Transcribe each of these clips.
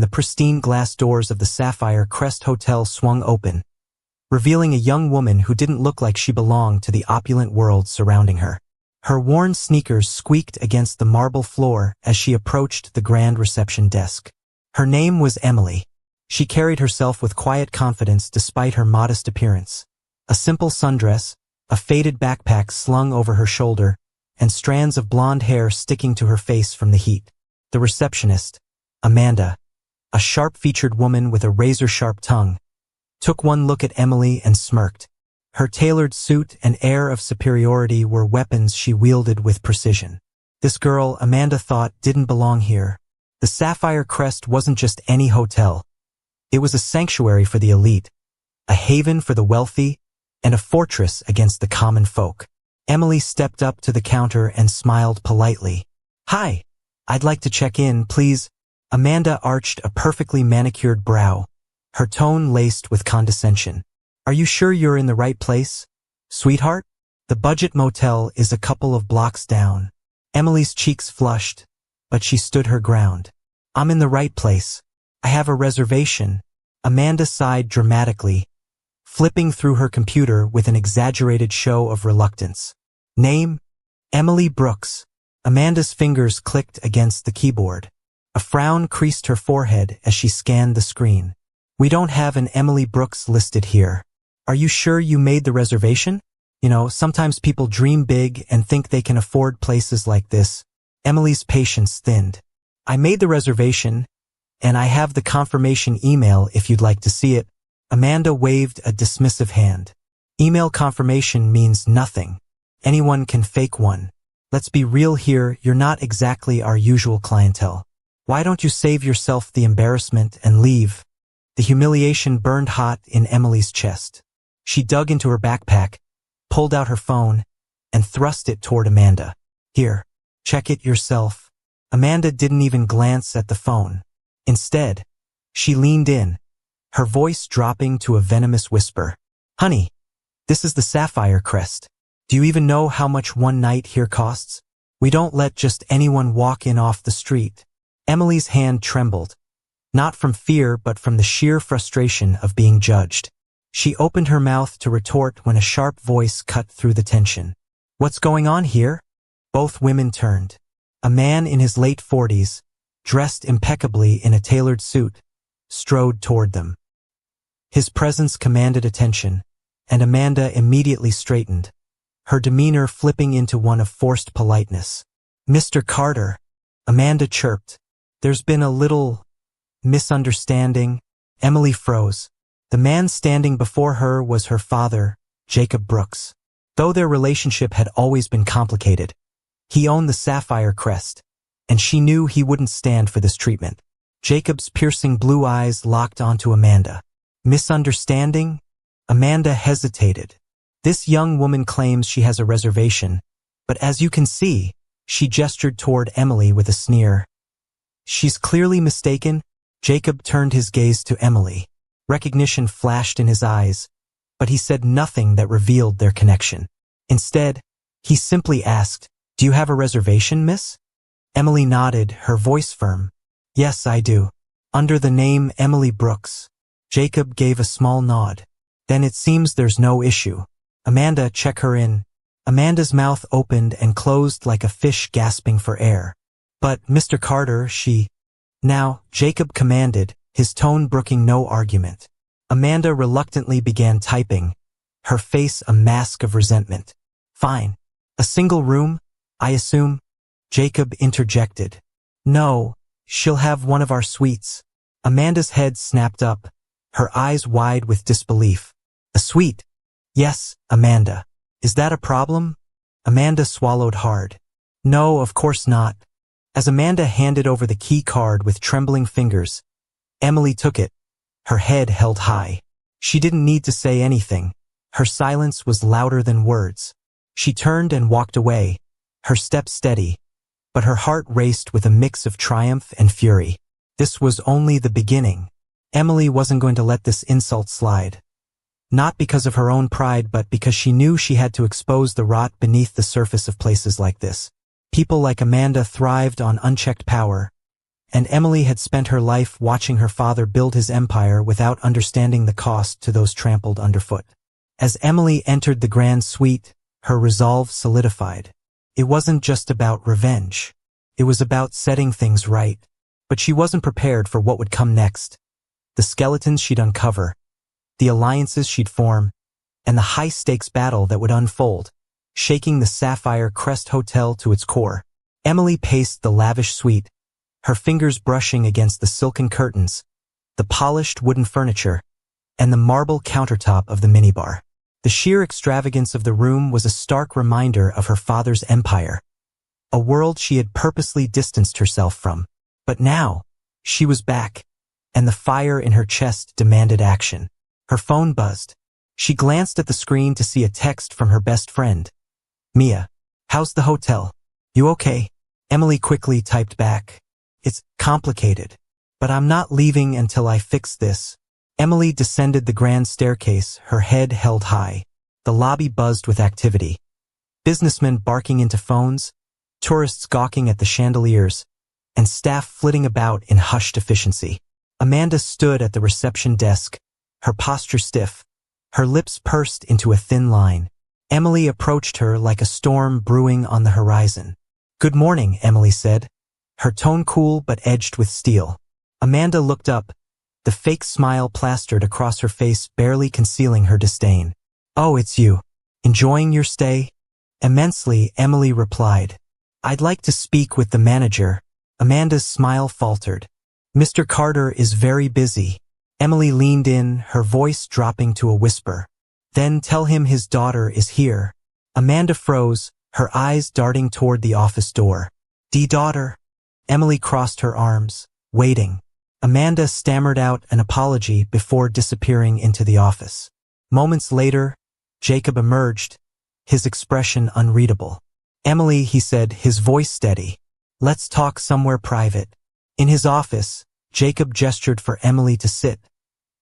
the pristine glass doors of the Sapphire Crest Hotel swung open, revealing a young woman who didn't look like she belonged to the opulent world surrounding her. Her worn sneakers squeaked against the marble floor as she approached the grand reception desk. Her name was Emily. She carried herself with quiet confidence despite her modest appearance. A simple sundress, a faded backpack slung over her shoulder, and strands of blonde hair sticking to her face from the heat. The receptionist, Amanda, a sharp-featured woman with a razor-sharp tongue, took one look at Emily and smirked. Her tailored suit and air of superiority were weapons she wielded with precision. This girl, Amanda thought, didn't belong here. The Sapphire Crest wasn't just any hotel. It was a sanctuary for the elite, a haven for the wealthy, and a fortress against the common folk. Emily stepped up to the counter and smiled politely. "Hi, I'd like to check in, please." Amanda arched a perfectly manicured brow, her tone laced with condescension. "Are you sure you're in the right place, sweetheart? The budget motel is a couple of blocks down." Emily's cheeks flushed, but she stood her ground. "I'm in the right place. I have a reservation." Amanda sighed dramatically, flipping through her computer with an exaggerated show of reluctance. "Name? Emily Brooks." Amanda's fingers clicked against the keyboard. A frown creased her forehead as she scanned the screen. "We don't have an Emily Brooks listed here. Are you sure you made the reservation? You know, sometimes people dream big and think they can afford places like this." Emily's patience thinned. "I made the reservation, and I have the confirmation email if you'd like to see it." Amanda waved a dismissive hand. "Email confirmation means nothing. Anyone can fake one. Let's be real here, you're not exactly our usual clientele. Why don't you save yourself the embarrassment and leave?" The humiliation burned hot in Emily's chest. She dug into her backpack, pulled out her phone, and thrust it toward Amanda. "Here, check it yourself." Amanda didn't even glance at the phone. Instead, she leaned in, her voice dropping to a venomous whisper. "Honey, this is the Sapphire Crest. Do you even know how much one night here costs? We don't let just anyone walk in off the street." Emily's hand trembled, not from fear but from the sheer frustration of being judged. She opened her mouth to retort when a sharp voice cut through the tension. "What's going on here?" Both women turned. A man in his late 40s, dressed impeccably in a tailored suit, strode toward them. His presence commanded attention, and Amanda immediately straightened, her demeanor flipping into one of forced politeness. "Mr. Carter," Amanda chirped. "There's been a little misunderstanding." Emily froze. The man standing before her was her father, Jacob Brooks. Though their relationship had always been complicated, he owned the Sapphire Crest, and she knew he wouldn't stand for this treatment. Jacob's piercing blue eyes locked onto Amanda. "Misunderstanding?" Amanda hesitated. "This young woman claims she has a reservation, but as you can see," she gestured toward Emily with a sneer. "She's clearly mistaken." Jacob turned his gaze to Emily. Recognition flashed in his eyes, but he said nothing that revealed their connection. Instead, he simply asked, "Do you have a reservation, miss?" Emily nodded, her voice firm. "Yes, I do. Under the name Emily Brooks." Jacob gave a small nod. "Then it seems there's no issue. Amanda, check her in." Amanda's mouth opened and closed like a fish gasping for air. "But, Mr. Carter, she—" "Now," Jacob commanded, his tone brooking no argument. Amanda reluctantly began typing, her face a mask of resentment. "Fine. A single room, I assume?" Jacob interjected. "No, she'll have one of our suites." Amanda's head snapped up, her eyes wide with disbelief. "A suite?" "Yes, Amanda. Is that a problem?" Amanda swallowed hard. "No, of course not." As Amanda handed over the key card with trembling fingers, Emily took it, her head held high. She didn't need to say anything. Her silence was louder than words. She turned and walked away, her step steady, but her heart raced with a mix of triumph and fury. This was only the beginning. Emily wasn't going to let this insult slide. Not because of her own pride, but because she knew she had to expose the rot beneath the surface of places like this. People like Amanda thrived on unchecked power, and Emily had spent her life watching her father build his empire without understanding the cost to those trampled underfoot. As Emily entered the grand suite, her resolve solidified. It wasn't just about revenge. It was about setting things right. But she wasn't prepared for what would come next. The skeletons she'd uncover, the alliances she'd form, and the high-stakes battle that would unfold, shaking the Sapphire Crest Hotel to its core. Emily paced the lavish suite, her fingers brushing against the silken curtains, the polished wooden furniture, and the marble countertop of the minibar. The sheer extravagance of the room was a stark reminder of her father's empire, a world she had purposely distanced herself from. But now, she was back, and the fire in her chest demanded action. Her phone buzzed. She glanced at the screen to see a text from her best friend. "Mia, how's the hotel? You okay?" Emily quickly typed back. "It's complicated, but I'm not leaving until I fix this." Emily descended the grand staircase, her head held high. The lobby buzzed with activity. Businessmen barking into phones, tourists gawking at the chandeliers, and staff flitting about in hushed efficiency. Amanda stood at the reception desk, her posture stiff, her lips pursed into a thin line. Emily approached her like a storm brewing on the horizon. "Good morning," Emily said, her tone cool but edged with steel. Amanda looked up, the fake smile plastered across her face barely concealing her disdain. "Oh, it's you. Enjoying your stay?" "Immensely," Emily replied. "I'd like to speak with the manager." Amanda's smile faltered. "Mr. Carter is very busy." Emily leaned in, her voice dropping to a whisper. "Then tell him his daughter is here." Amanda froze, her eyes darting toward the office door. "Daughter?" Emily crossed her arms, waiting. Amanda stammered out an apology before disappearing into the office. Moments later, Jacob emerged, his expression unreadable. "Emily," he said, his voice steady. "Let's talk somewhere private." In his office, Jacob gestured for Emily to sit,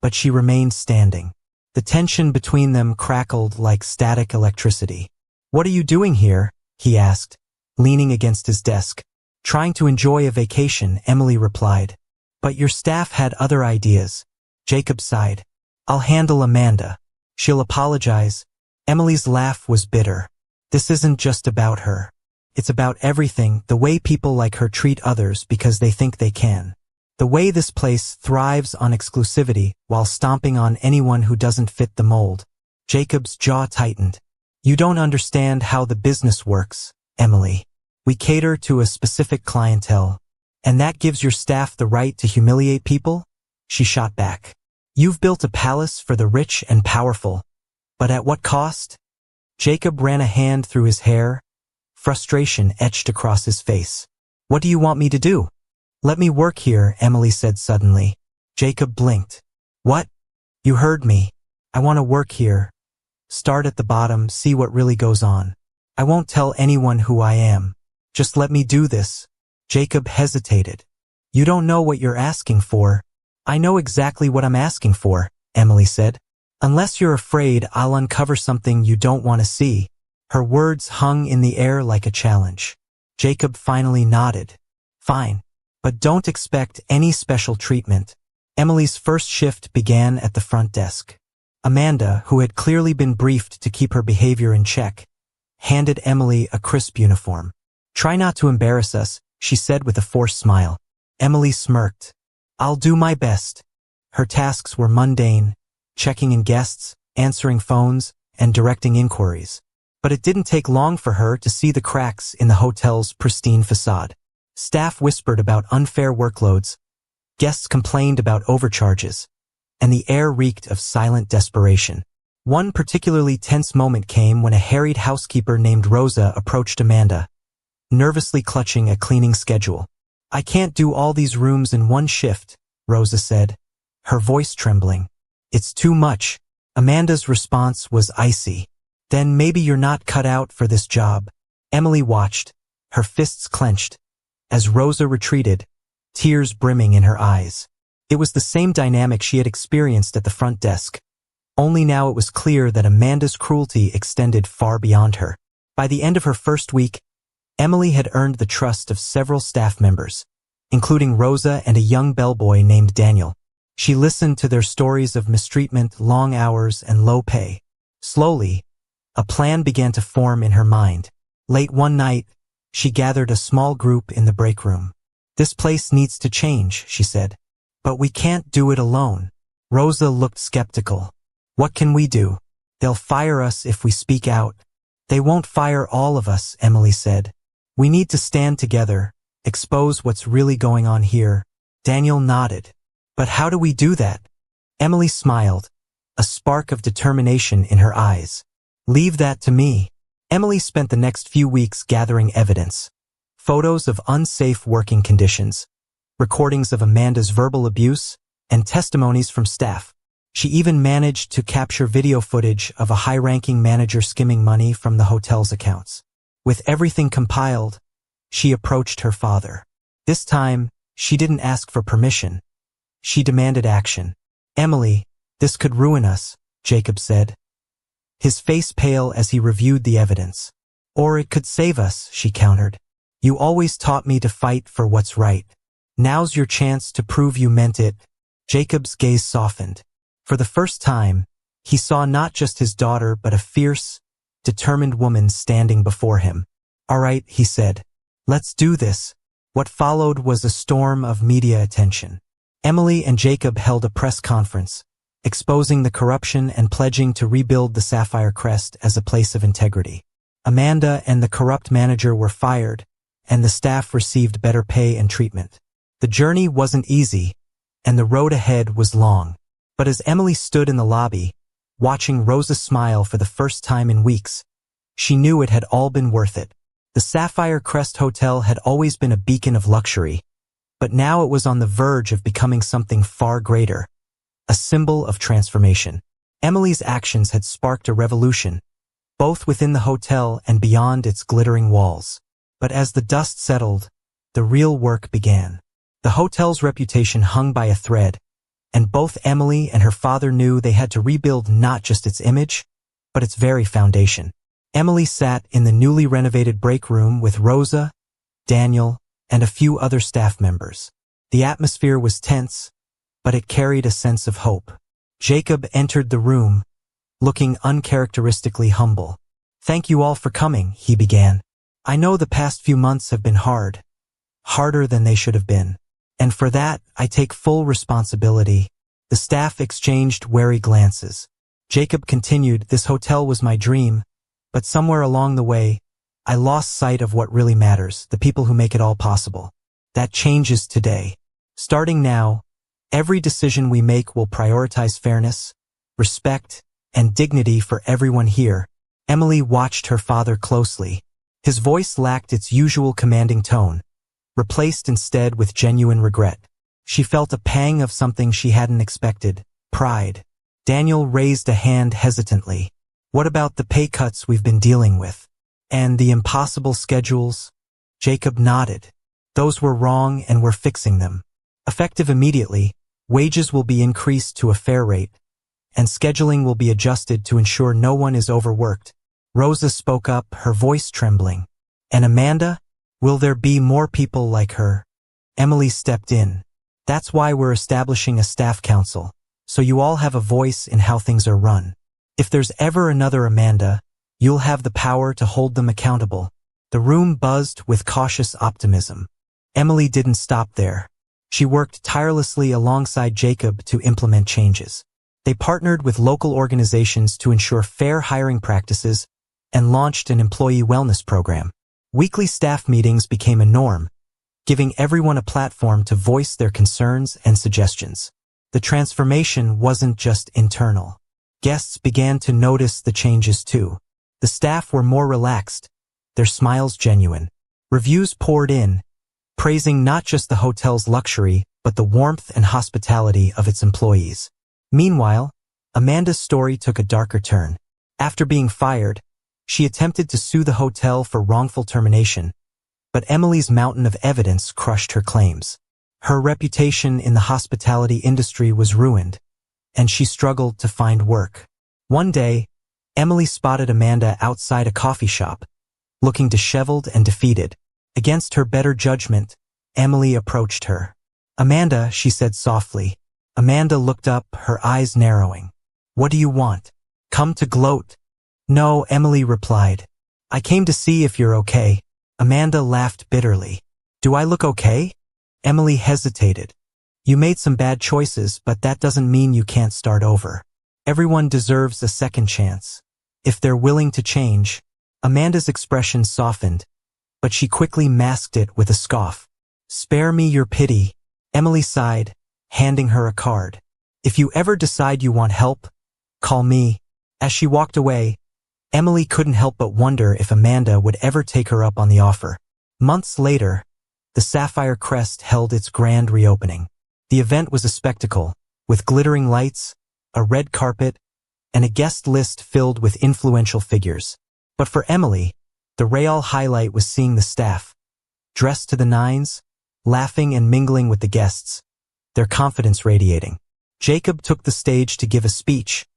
but she remained standing. The tension between them crackled like static electricity. "What are you doing here?" he asked, leaning against his desk. "Trying to enjoy a vacation," Emily replied. "But your staff had other ideas." Jacob sighed. "I'll handle Amanda. She'll apologize." Emily's laugh was bitter. "This isn't just about her. It's about everything, the way people like her treat others because they think they can. The way this place thrives on exclusivity while stomping on anyone who doesn't fit the mold." Jacob's jaw tightened. "You don't understand how the business works, Emily. We cater to a specific clientele. And that gives your staff the right to humiliate people?" She shot back. "You've built a palace for the rich and powerful. But at what cost?" Jacob ran a hand through his hair, frustration etched across his face. "What do you want me to do?" "Let me work here," Emily said suddenly. Jacob blinked. "What?" "You heard me. I want to work here. Start at the bottom, see what really goes on. I won't tell anyone who I am. Just let me do this." Jacob hesitated. "You don't know what you're asking for." "I know exactly what I'm asking for," Emily said. "Unless you're afraid I'll uncover something you don't want to see." Her words hung in the air like a challenge. Jacob finally nodded. "Fine. But don't expect any special treatment." Emily's first shift began at the front desk. Amanda, who had clearly been briefed to keep her behavior in check, handed Emily a crisp uniform. "Try not to embarrass us," she said with a forced smile. Emily smirked. "I'll do my best." Her tasks were mundane, checking in guests, answering phones, and directing inquiries. But it didn't take long for her to see the cracks in the hotel's pristine facade. Staff whispered about unfair workloads, guests complained about overcharges, and the air reeked of silent desperation. One particularly tense moment came when a harried housekeeper named Rosa approached Amanda, nervously clutching a cleaning schedule. "I can't do all these rooms in one shift," Rosa said, her voice trembling. "It's too much." Amanda's response was icy. "Then maybe you're not cut out for this job." Emily watched, her fists clenched, as Rosa retreated, tears brimming in her eyes. It was the same dynamic she had experienced at the front desk. Only now it was clear that Amanda's cruelty extended far beyond her. By the end of her first week, Emily had earned the trust of several staff members, including Rosa and a young bellboy named Daniel. She listened to their stories of mistreatment, long hours, and low pay. Slowly, a plan began to form in her mind. Late one night, she gathered a small group in the break room. "This place needs to change," she said. "But we can't do it alone." Rosa looked skeptical. "What can we do? They'll fire us if we speak out." "They won't fire all of us," Emily said. "We need to stand together, expose what's really going on here." Daniel nodded. "But how do we do that?" Emily smiled, a spark of determination in her eyes. "Leave that to me." Emily spent the next few weeks gathering evidence. Photos of unsafe working conditions, recordings of Amanda's verbal abuse, and testimonies from staff. She even managed to capture video footage of a high-ranking manager skimming money from the hotel's accounts. With everything compiled, she approached her father. This time, she didn't ask for permission. She demanded action. "Emily, this could ruin us," Jacob said, his face pale as he reviewed the evidence. "Or it could save us," she countered. "You always taught me to fight for what's right. Now's your chance to prove you meant it." Jacob's gaze softened. For the first time, he saw not just his daughter but a fierce, determined woman standing before him. "All right," he said. "Let's do this." What followed was a storm of media attention. Emily and Jacob held a press conference, exposing the corruption and pledging to rebuild the Sapphire Crest as a place of integrity. Amanda and the corrupt manager were fired, and the staff received better pay and treatment. The journey wasn't easy, and the road ahead was long. But as Emily stood in the lobby, watching Rosa smile for the first time in weeks, she knew it had all been worth it. The Sapphire Crest Hotel had always been a beacon of luxury, but now it was on the verge of becoming something far greater, a symbol of transformation. Emily's actions had sparked a revolution, both within the hotel and beyond its glittering walls. But as the dust settled, the real work began. The hotel's reputation hung by a thread, and both Emily and her father knew they had to rebuild not just its image, but its very foundation. Emily sat in the newly renovated break room with Rosa, Daniel, and a few other staff members. The atmosphere was tense, but it carried a sense of hope. Jacob entered the room, looking uncharacteristically humble. "Thank you all for coming," he began. "I know the past few months have been hard, harder than they should have been. And for that, I take full responsibility." The staff exchanged wary glances. Jacob continued, "This hotel was my dream, but somewhere along the way, I lost sight of what really matters, the people who make it all possible. That changes today. Starting now, every decision we make will prioritize fairness, respect, and dignity for everyone here." Emily watched her father closely. His voice lacked its usual commanding tone, replaced instead with genuine regret. She felt a pang of something she hadn't expected, pride. Daniel raised a hand hesitantly. "What about the pay cuts we've been dealing with? And the impossible schedules?" Jacob nodded. "Those were wrong and we're fixing them. Effective immediately, wages will be increased to a fair rate, and scheduling will be adjusted to ensure no one is overworked." Rosa spoke up, her voice trembling. "And Amanda? Will there be more people like her?" Emily stepped in. "That's why we're establishing a staff council, so you all have a voice in how things are run. If there's ever another Amanda, you'll have the power to hold them accountable." The room buzzed with cautious optimism. Emily didn't stop there. She worked tirelessly alongside Jacob to implement changes. They partnered with local organizations to ensure fair hiring practices and launched an employee wellness program. Weekly staff meetings became a norm, giving everyone a platform to voice their concerns and suggestions. The transformation wasn't just internal. Guests began to notice the changes too. The staff were more relaxed, their smiles genuine. Reviews poured in, praising not just the hotel's luxury, but the warmth and hospitality of its employees. Meanwhile, Amanda's story took a darker turn. After being fired, she attempted to sue the hotel for wrongful termination, but Emily's mountain of evidence crushed her claims. Her reputation in the hospitality industry was ruined, and she struggled to find work. One day, Emily spotted Amanda outside a coffee shop, looking disheveled and defeated. Against her better judgment, Emily approached her. "Amanda," she said softly. Amanda looked up, her eyes narrowing. "What do you want? Come to gloat?" "No," Emily replied. "I came to see if you're okay." Amanda laughed bitterly. "Do I look okay?" Emily hesitated. "You made some bad choices, but that doesn't mean you can't start over. Everyone deserves a second chance. If they're willing to change." Amanda's expression softened, but she quickly masked it with a scoff. "Spare me your pity," Emily sighed, handing her a card. "If you ever decide you want help, call me." As she walked away, Emily couldn't help but wonder if Amanda would ever take her up on the offer. Months later, the Sapphire Crest held its grand reopening. The event was a spectacle, with glittering lights, a red carpet, and a guest list filled with influential figures. But for Emily, the real highlight was seeing the staff, dressed to the nines, laughing and mingling with the guests, their confidence radiating. Jacob took the stage to give a speech,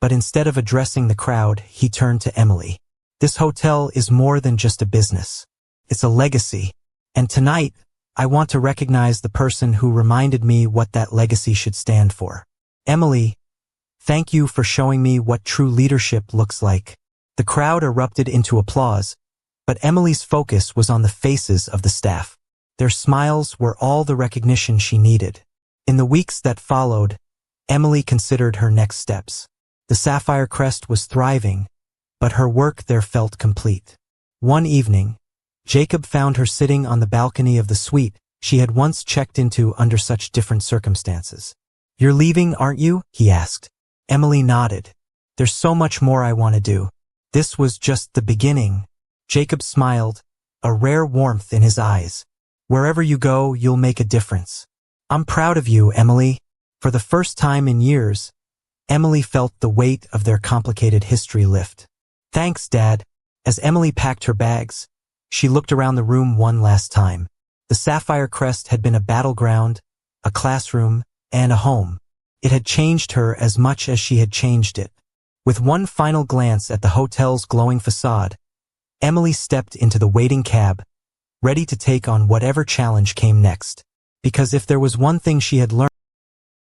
but instead of addressing the crowd, he turned to Emily. "This hotel is more than just a business. It's a legacy. And tonight, I want to recognize the person who reminded me what that legacy should stand for. Emily, thank you for showing me what true leadership looks like." The crowd erupted into applause, but Emily's focus was on the faces of the staff. Their smiles were all the recognition she needed. In the weeks that followed, Emily considered her next steps. The Sapphire Crest was thriving, but her work there felt complete. One evening, Jacob found her sitting on the balcony of the suite she had once checked into under such different circumstances. "You're leaving, aren't you?" he asked. Emily nodded. "There's so much more I want to do." This was just the beginning. Jacob smiled, a rare warmth in his eyes. "Wherever you go, you'll make a difference." "I'm proud of you, Emily." For the first time in years, Emily felt the weight of their complicated history lift. "Thanks, Dad." As Emily packed her bags, she looked around the room one last time. The Sapphire Crest had been a battleground, a classroom, and a home. It had changed her as much as she had changed it. With one final glance at the hotel's glowing facade, Emily stepped into the waiting cab, ready to take on whatever challenge came next. Because if there was one thing she had learned,